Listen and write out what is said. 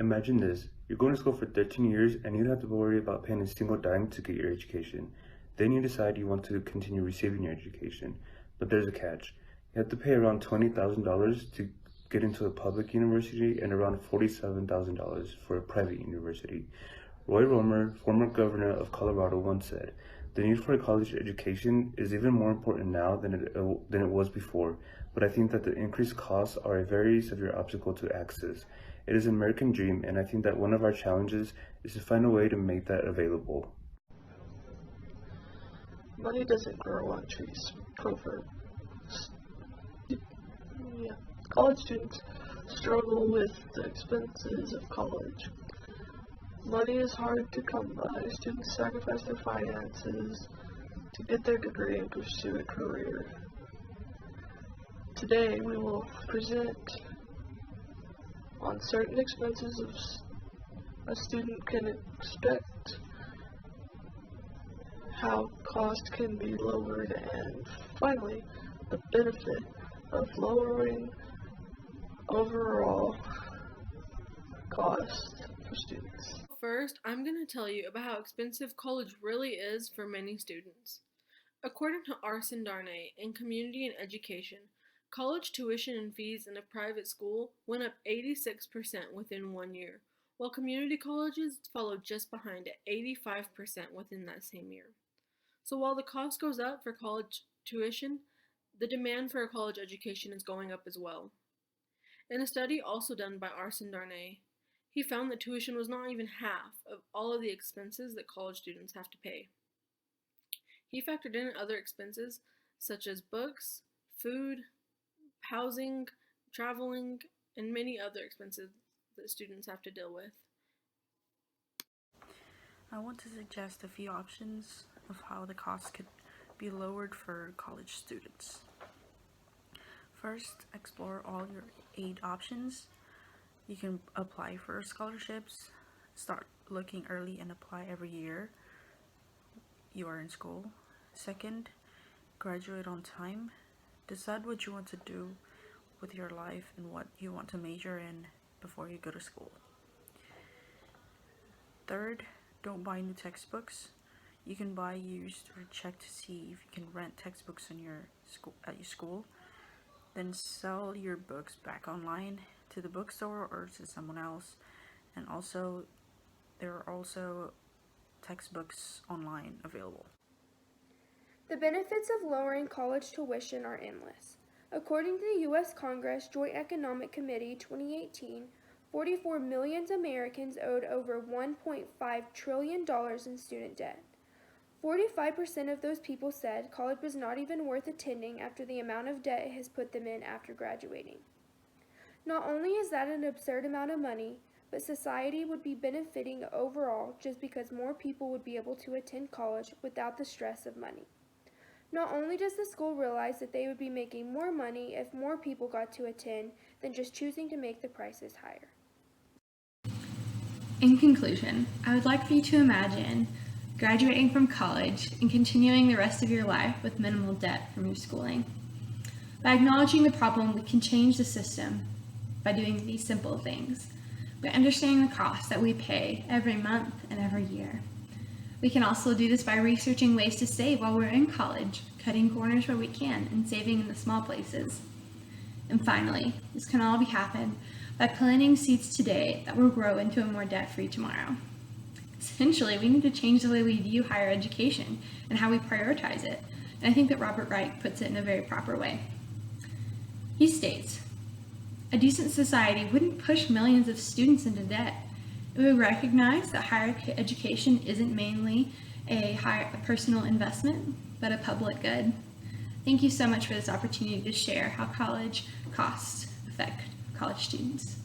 Imagine this, you're going to school for 13 years and you don't have to worry about paying a single dime to get your education. Then you decide you want to continue receiving your education, but there's a catch. You have to pay around $20,000 to get into a public university and around $47,000 for a private university. Roy Romer, former governor of Colorado, once said, "The need for a college education is even more important now than it was before, but I think that the increased costs are a very severe obstacle to access. It is an American dream, and I think that one of our challenges is to find a way to make that available." Money doesn't grow on trees. Proverb. College students struggle with the expenses of college. Money is hard to come by. Students sacrifice their finances to get their degree and pursue a career. Today we will present on certain expenses a student can expect, how cost can be lowered, and finally the benefit of lowering overall cost for students. First, I'm going to tell you about how expensive college really is for many students. According to Arson Darnay in Community and Education, college tuition and fees in a private school went up 86% within 1 year, while community colleges followed just behind at 85% within that same year. So while the cost goes up for college tuition, the demand for a college education is going up as well. In a study also done by Arson Darnay, he found that tuition was not even half of all of the expenses that college students have to pay. He factored in other expenses such as books, food, housing, traveling, and many other expenses that students have to deal with. I want to suggest a few options of how the cost could be lowered for college students. First, explore all your aid options. You can apply for scholarships, start looking early and apply every year you are in school. Second, graduate on time. Decide what you want to do with your life and what you want to major in before you go to school. Third, don't buy new textbooks. You can buy used or check to see if you can rent textbooks at your school. Then sell your books back online to the bookstore or to someone else. And also, there are also textbooks online available. The benefits of lowering college tuition are endless. According to the U.S. Congress Joint Economic Committee 2018, 44 million Americans owed over $1.5 trillion in student debt. 45% of those people said college was not even worth attending after the amount of debt it has put them in after graduating. Not only is that an absurd amount of money, but society would be benefiting overall just because more people would be able to attend college without the stress of money. Not only does the school realize that they would be making more money if more people got to attend than just choosing to make the prices higher. In conclusion, I would like for you to imagine graduating from college and continuing the rest of your life with minimal debt from your schooling. By acknowledging the problem, we can change the system by doing these simple things, by understanding the costs that we pay every month and every year. We can also do this by researching ways to save while we're in college, cutting corners where we can, and saving in the small places. And finally, this can all be happened by planting seeds today that will grow into a more debt-free tomorrow. Essentially, we need to change the way we view higher education and how we prioritize it, and I think that Robert Reich puts it in a very proper way. He states, "A decent society wouldn't push millions of students into debt. It would recognize that higher education isn't mainly a personal investment, but a public good." Thank you so much for this opportunity to share how college costs affect college students.